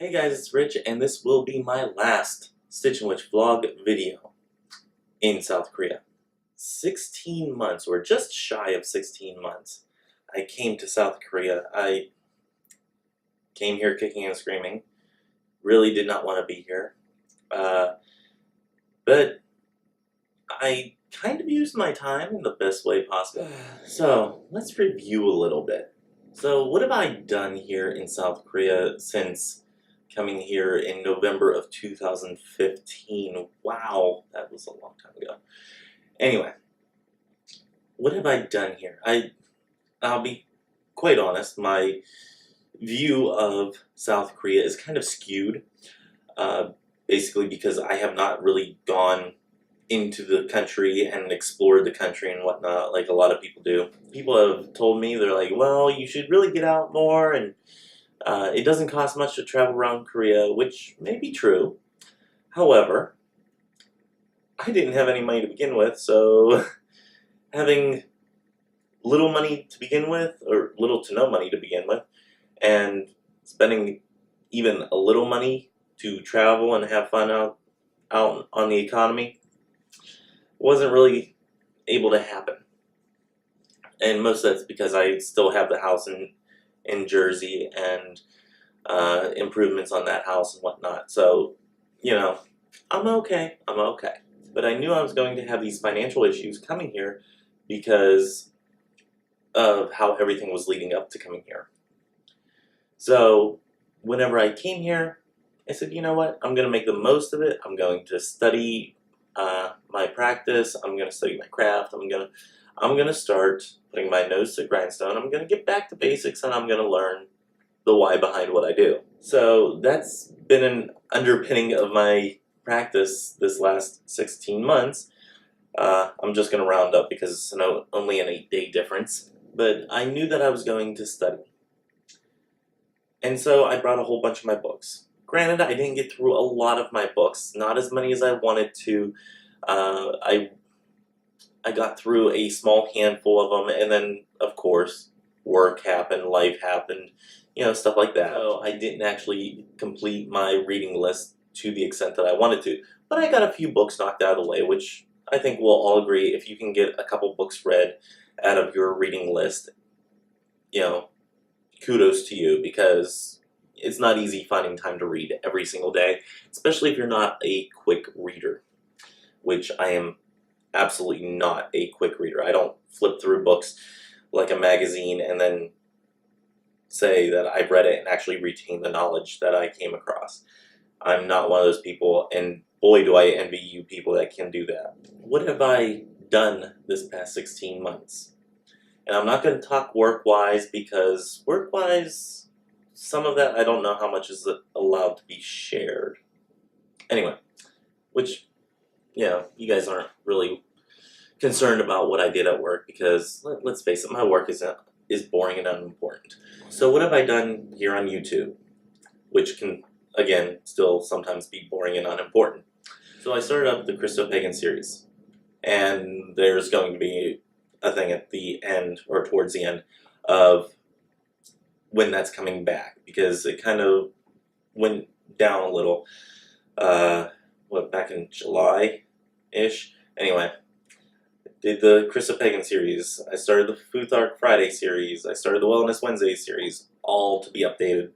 Hey guys, it's Rich, and this will be my last Stitch and Witch vlog video in South Korea. 16 months, or just shy of 16 months, I came to South Korea. I came here kicking and screaming. Really did not want to be here. But I kind of used my time in the best way possible. So, let's review a little bit. So, what have I done here in South Korea since coming here in November of 2015. Wow, that was a long time ago. Anyway, what have I done here? I'll be quite honest, my view of South Korea is kind of skewed, basically because I have not really gone into the country and explored the country and whatnot like a lot of people do. People have told me, they're like, well, you should really get out more, and it doesn't cost much to travel around Korea, which may be true. However, I didn't have any money to begin with, so having little money to begin with, or little to no money to begin with, and spending even a little money to travel and have fun out on the economy wasn't really able to happen. And most of that's because I still have the house in Jersey and improvements on that house and whatnot. So, you know, I'm okay. But I knew I was going to have these financial issues coming here because of how everything was leading up to coming here. So, whenever I came here, I said, you know what? I'm going to make the most of it. I'm going to study my practice. I'm going to study my craft. I'm going to start putting my nose to the grindstone. I'm going to get back to basics, and I'm going to learn the why behind what I do. So that's been an underpinning of my practice this last 16 months. I'm just going to round up because it's only an 8-day difference. But I knew that I was going to study. And so I brought a whole bunch of my books. Granted, I didn't get through a lot of my books, not as many as I wanted to. I got through a small handful of them, and then, of course, work happened, life happened, you know, stuff like that. So I didn't actually complete my reading list to the extent that I wanted to. But I got a few books knocked out of the way, which I think we'll all agree, if you can get a couple books read out of your reading list, you know, kudos to you, because it's not easy finding time to read every single day, especially if you're not a quick reader, which I am absolutely not a quick reader. I don't flip through books like a magazine and then say that I've read it and actually retain the knowledge that I came across. I'm not one of those people, and boy do I envy you people that can do that. What have I done this past 16 months? And I'm not going to talk work-wise, because work-wise, some of that I don't know how much is allowed to be shared. Anyway, which, you know, you guys aren't really concerned about what I did at work, because let's face it, my work is boring and unimportant. So what have I done here on YouTube, which can, again, still sometimes be boring and unimportant? So I started up the Christo-Pagan series, and there's going to be a thing at the end, or towards the end, of when that's coming back, because it kind of went down a little, back in July-ish? Anyway, did the Christo-Pagan series, I started the Futhark Friday series, I started the Wellness Wednesday series, all to be updated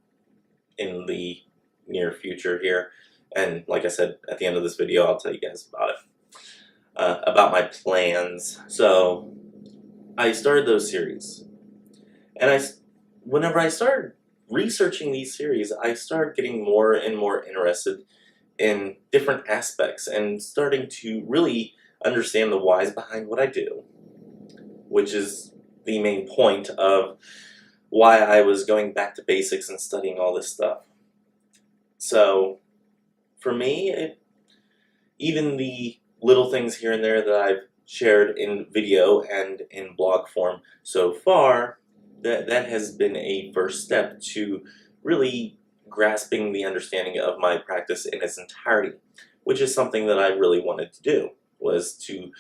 in the near future here. And like I said, at the end of this video, I'll tell you guys about it, about my plans. So I started those series, and whenever I started researching these series, I started getting more and more interested in different aspects and starting to really understand the whys behind what I do, which is the main point of why I was going back to basics and studying all this stuff. So for me, even the little things here and there that I've shared in video and in blog form so far, that has been a first step to really grasping the understanding of my practice in its entirety, which is something that I really wanted to do, was to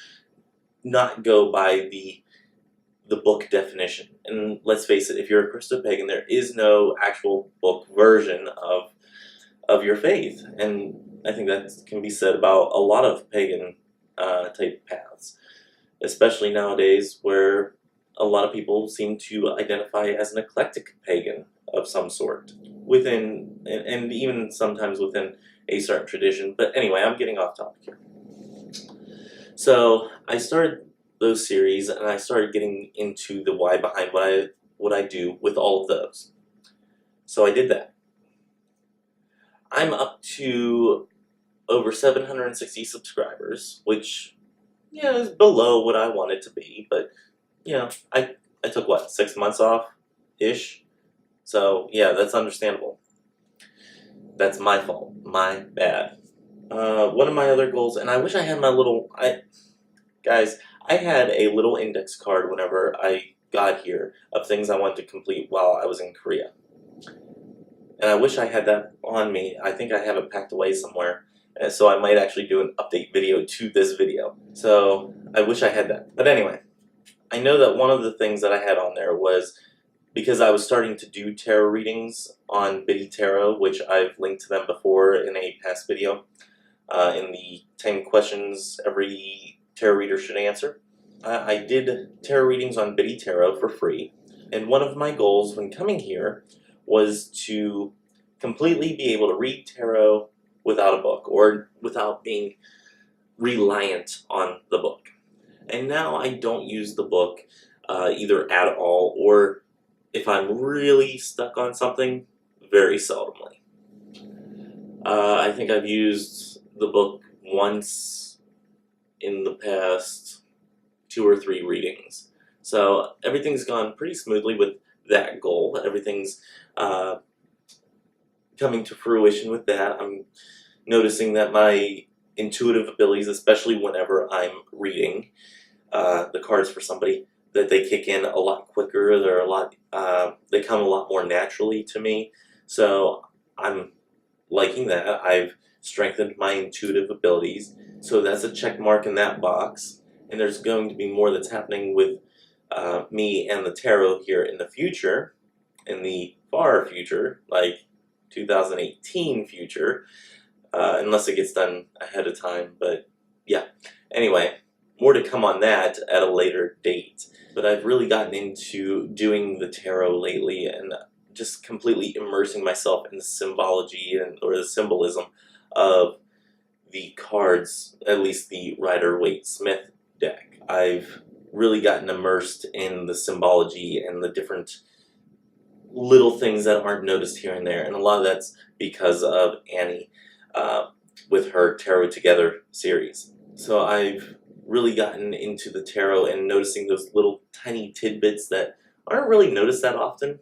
not go by the book definition. And let's face it, if you're a Christo-Pagan, there is no actual book version of of your faith. And I think that can be said about a lot of pagan type paths, especially nowadays where a lot of people seem to identify as an eclectic pagan of some sort within, and even sometimes within a certain tradition. But anyway, I'm getting off topic here. So I started those series and I started getting into the why behind what I do with all of those. So I did that. I'm up to over 760 subscribers, which, yeah, is below what I wanted to be, but, you know, I took, what, 6 months off-ish? So, yeah, that's understandable. That's my fault. My bad. One of my other goals, and I wish I had my little, guys, I had a little index card whenever I got here of things I wanted to complete while I was in Korea. And I wish I had that on me. I think I have it packed away somewhere. So I might actually do an update video to this video. So I wish I had that. But anyway, I know that one of the things that I had on there was because I was starting to do tarot readings on Biddy Tarot, which I've linked to them before in a past video, in the 10 questions every tarot reader should answer. I did tarot readings on Biddy Tarot for free, and one of my goals when coming here was to completely be able to read tarot without a book, or without being reliant on the book. And now I don't use the book either at all, or if I'm really stuck on something, very seldomly. I think I've used the book once in the past 2 or 3 readings. So everything's gone pretty smoothly with that goal. Everything's coming to fruition with that. I'm noticing that my intuitive abilities, especially whenever I'm reading the cards for somebody, that they kick in a lot quicker. They're a lot, they come a lot more naturally to me. So I'm liking that. I've strengthened my intuitive abilities. So that's a check mark in that box. And there's going to be more that's happening with me and the tarot here in the future, in the far future, like 2018 future, unless it gets done ahead of time. But yeah, anyway, more to come on that at a later date. But I've really gotten into doing the tarot lately and just completely immersing myself in the symbology or the symbolism of the cards, at least the Rider-Waite-Smith deck. I've really gotten immersed in the symbology and the different little things that aren't noticed here and there, and a lot of that's because of Annie with her Tarot Together series. So I've really gotten into the tarot and noticing those little tiny tidbits that aren't really noticed that often,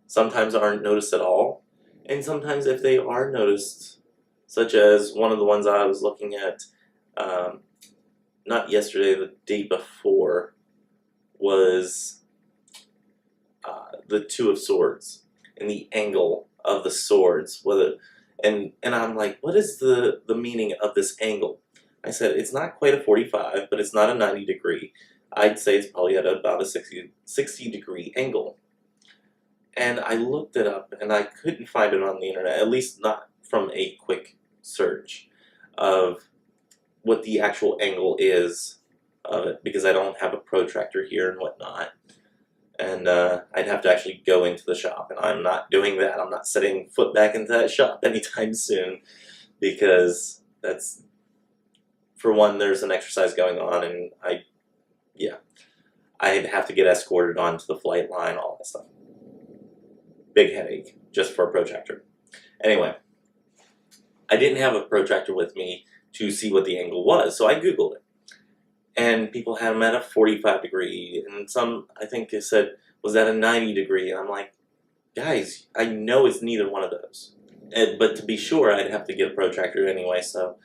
sometimes aren't noticed at all, and sometimes if they are noticed, such as one of the ones I was looking at not yesterday, the day before, was the Two of Swords and the angle of the swords. And I'm like, what is the meaning of this angle? I said, it's not quite a 45, but it's not a 90 degree. I'd say it's probably at about a 60 degree angle. And I looked it up and I couldn't find it on the internet, at least not from a quick search of what the actual angle is of it, because I don't have a protractor here and whatnot. And I'd have to actually go into the shop, and I'm not doing that. I'm not setting foot back into that shop anytime soon, because that's, for one, there's an exercise going on, and I'd have to get escorted onto the flight line, all that stuff. Big headache, just for a protractor. Anyway, I didn't have a protractor with me to see what the angle was, so I Googled it. And people had them at a 45 degree, and some, I think they said, was that a 90 degree? And I'm like, guys, I know it's neither one of those. But to be sure, I'd have to get a protractor anyway, so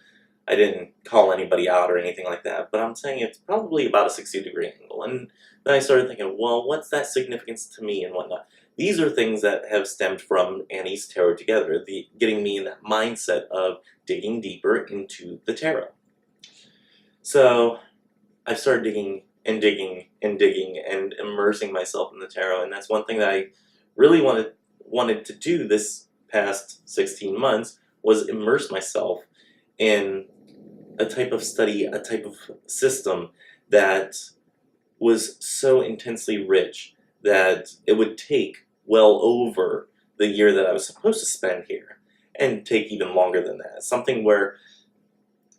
I didn't call anybody out or anything like that. But I'm saying it's probably about a 60 degree angle. And then I started thinking, well, what's that significance to me and whatnot? These are things that have stemmed from Annie's Tarot Together, getting me in that mindset of digging deeper into the tarot. So I've started digging and digging and digging and immersing myself in the tarot, and that's one thing that I really wanted to do this past 16 months was immerse myself in a type of study, a type of system that was so intensely rich that it would take well over the year that I was supposed to spend here, and take even longer than that. Something where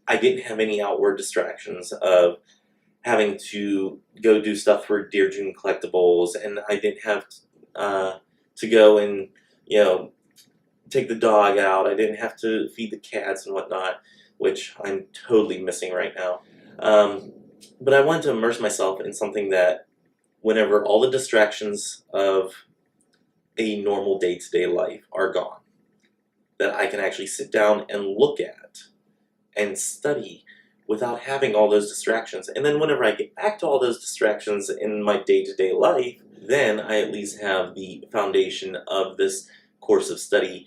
I didn't have any outward distractions of having to go do stuff for Dear June collectibles, and I didn't have to go and, you know, take the dog out. I didn't have to feed the cats and whatnot, which I'm totally missing right now. But I wanted to immerse myself in something that, whenever all the distractions of a normal day-to-day life are gone, that I can actually sit down and look at and study without having all those distractions. And then whenever I get back to all those distractions in my day-to-day life, then I at least have the foundation of this course of study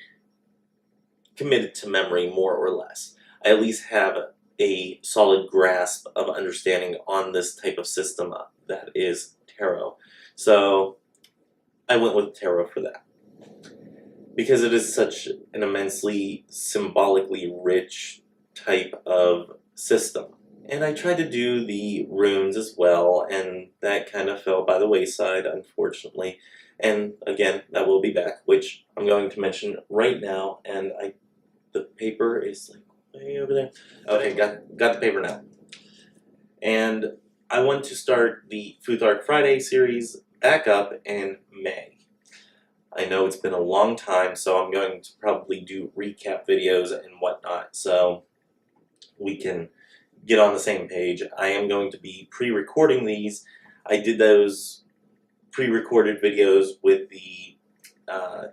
committed to memory, more or less. I at least have a solid grasp of understanding on this type of system that is tarot. So I went with tarot for that, because it is such an immensely symbolically rich type of system. And I tried to do the runes as well, and that kind of fell by the wayside, unfortunately. And again, that will be back, which I'm going to mention right now. And the paper is like way over there. Okay, got the paper now. And I want to start the Futhark Friday series back up in May. I know it's been a long time, so I'm going to probably do recap videos and whatnot, so we can get on the same page. I am going to be pre-recording these. I did those pre-recorded videos with the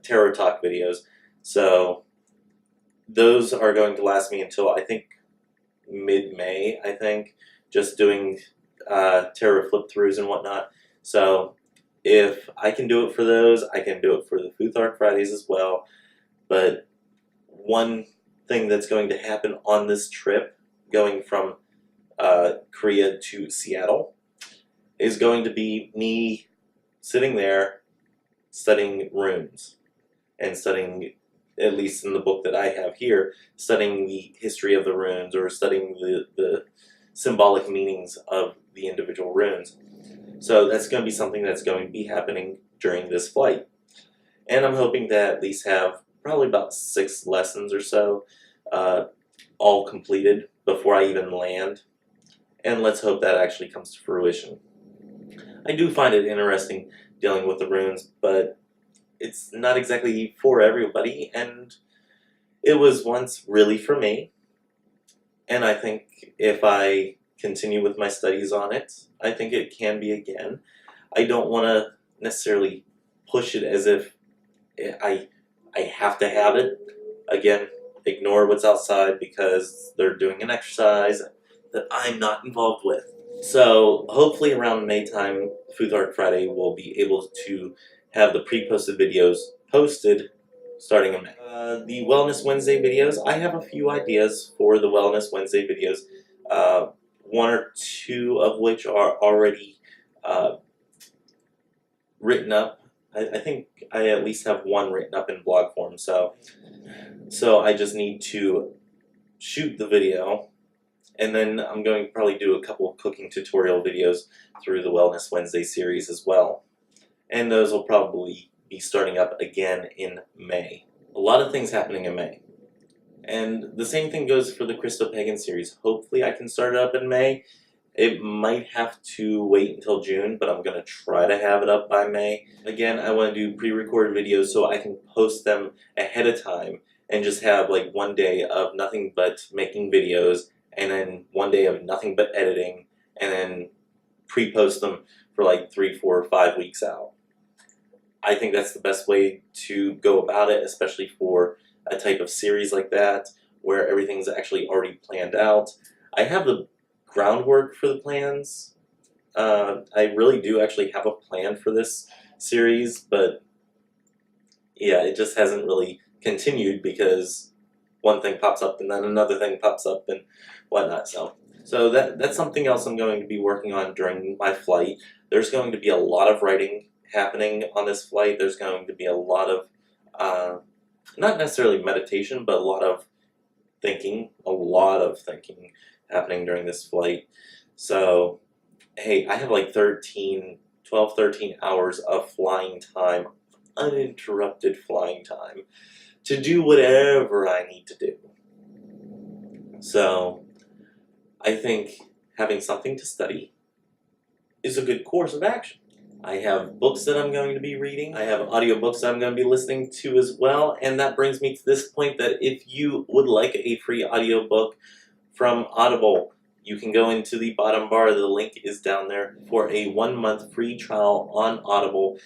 Tarot Talk videos, so those are going to last me until, I think, mid-May, I think, just doing tarot flip-throughs and whatnot. So if I can do it for those, I can do it for the Futhark Fridays as well. But one thing that's going to happen on this trip, going from Korea to Seattle, is going to be me sitting there studying runes, and studying, at least in the book that I have here, studying the history of the runes, or studying the symbolic meanings of the individual runes. So that's going to be something that's going to be happening during this flight. And I'm hoping to at least have probably about 6 lessons or so all completed before I even land. And let's hope that actually comes to fruition. I do find it interesting dealing with the runes, but it's not exactly for everybody, and it was once really for me. And I think if I continue with my studies on it, I think it can be again. I don't want to necessarily push it as if I have to have it. Again, ignore what's outside because they're doing an exercise that I'm not involved with. So hopefully around May time, Futhark Friday will be able to have the pre-posted videos posted starting in May. The Wellness Wednesday videos, I have a few ideas for the Wellness Wednesday videos. 1 or 2 of which are already written up. I think I at least have 1 written up in blog form, so I just need to shoot the video, and then I'm going to probably do a couple of cooking tutorial videos through the Wellness Wednesday series as well. And those will probably be starting up again in May. A lot of things happening in May. And the same thing goes for the Christo-Pagan series. Hopefully I can start it up in May. It might have to wait until June, but I'm going to try to have it up by May. Again, I want to do pre-recorded videos so I can post them ahead of time and just have like 1 day of nothing but making videos, and then 1 day of nothing but editing, and then pre-post them for like 3, 4, 5 weeks out. I think that's the best way to go about it, especially for a type of series like that where everything's actually already planned out. I have the groundwork for the plans. I really do actually have a plan for this series, but yeah, it just hasn't really continued because one thing pops up and then another thing pops up and whatnot. So that's something else I'm going to be working on during my flight. There's going to be a lot of writing happening on this flight. There's going to be a lot of not necessarily meditation, but a lot of thinking happening during this flight. So, hey, I have like 13 hours of flying time, uninterrupted flying time, to do whatever I need to do. So, I think having something to study is a good course of action. I have books that I'm going to be reading. I have audiobooks that I'm going to be listening to as well. And that brings me to this point that if you would like a free audiobook from Audible, you can go into the bottom bar. The link is down there for a 1-month free trial on Audible.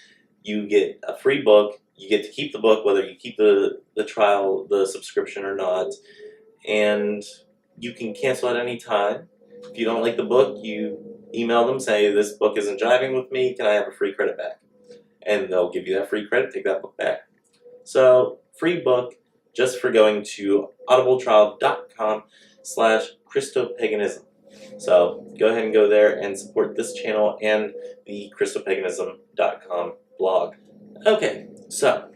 You get a free book. You get to keep the book, whether you keep the trial, the subscription or not. And you can cancel at any time. If you don't like the book, you email them, say, this book isn't jiving with me, can I have a free credit back? And they'll give you that free credit, take that book back. So, free book just for going to audibletrial.com/Christo-Paganism. So, go ahead and go there and support this channel and the Christo-Paganism.com blog. Okay, so,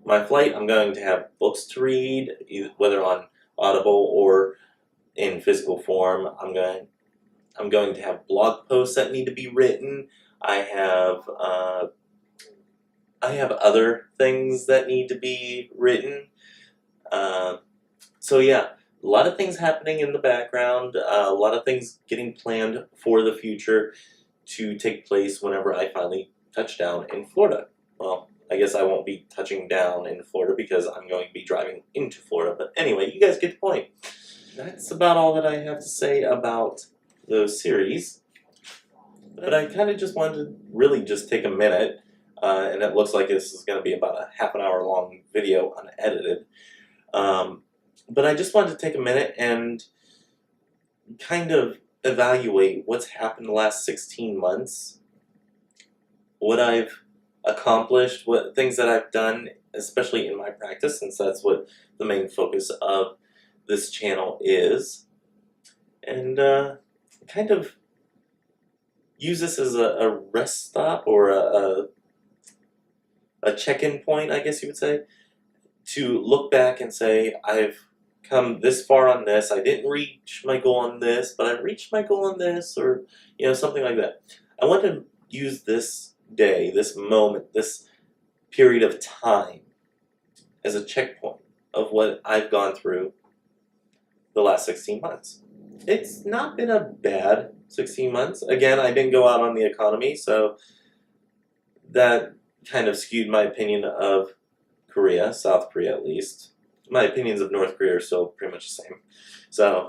my flight, I'm going to have books to read, whether on Audible or in physical form. I'm going to have blog posts that need to be written. I have other things that need to be written. So yeah, a lot of things happening in the background. A lot of things getting planned for the future to take place whenever I finally touch down in Florida. Well, I guess I won't be touching down in Florida because I'm going to be driving into Florida. But anyway, you guys get the point. That's about all that I have to say about those series. But I kind of just wanted to really just take a minute, and it looks like this is going to be about a half an hour long video unedited. But I just wanted to take a minute and kind of evaluate what's happened the last 16 months, what I've accomplished, what things that I've done, especially in my practice, since that's what the main focus of this channel is, and kind of use this as a rest stop or a check-in point, I guess you would say, to look back and say, I've come this far on this, I didn't reach my goal on this, but I reached my goal on this, or something like that. I want to use this day, this moment, this period of time as a checkpoint of what I've gone through the last 16 months. It's not been a bad 16 months. Again, I didn't go out on the economy, so that kind of skewed my opinion of Korea, South Korea at least. My opinions of North Korea are still pretty much the same. So,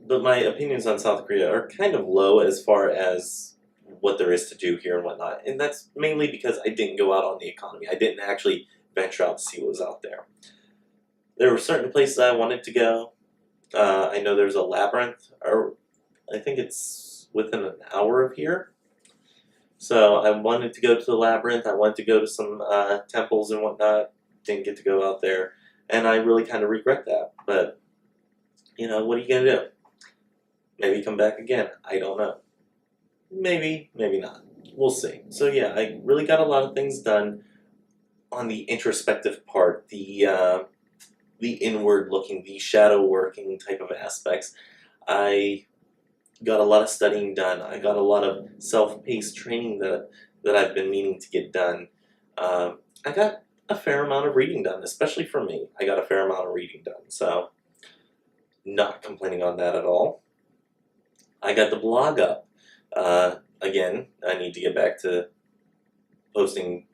but my opinions on South Korea are kind of low as far as what there is to do here and whatnot. And that's mainly because I didn't go out on the economy. I didn't actually venture out to see what was out there. There were certain places I wanted to go. I know there's a labyrinth, or I think it's within an hour of here. So I wanted to go to the labyrinth. I wanted to go to some temples and whatnot. Didn't get to go out there, and I really kind of regret that. But what are you gonna do? Maybe come back again. I don't know. Maybe, maybe not. We'll see. So yeah, I really got a lot of things done on the introspective part, the inward looking, the shadow working type of aspects. I got a lot of studying done. I got a lot of self-paced training that I've been meaning to get done. I got a fair amount of reading done, especially for me. I got a fair amount of reading done, so not complaining on that at all. I got the blog up. Again, I need to get back to posting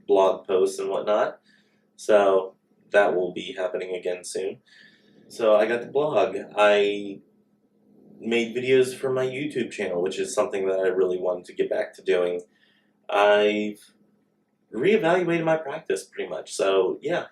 blog posts and whatnot, so that will be happening again soon. So I got the blog. I made videos for my YouTube channel, which is something that I really wanted to get back to doing. I've reevaluated my practice pretty much. So yeah,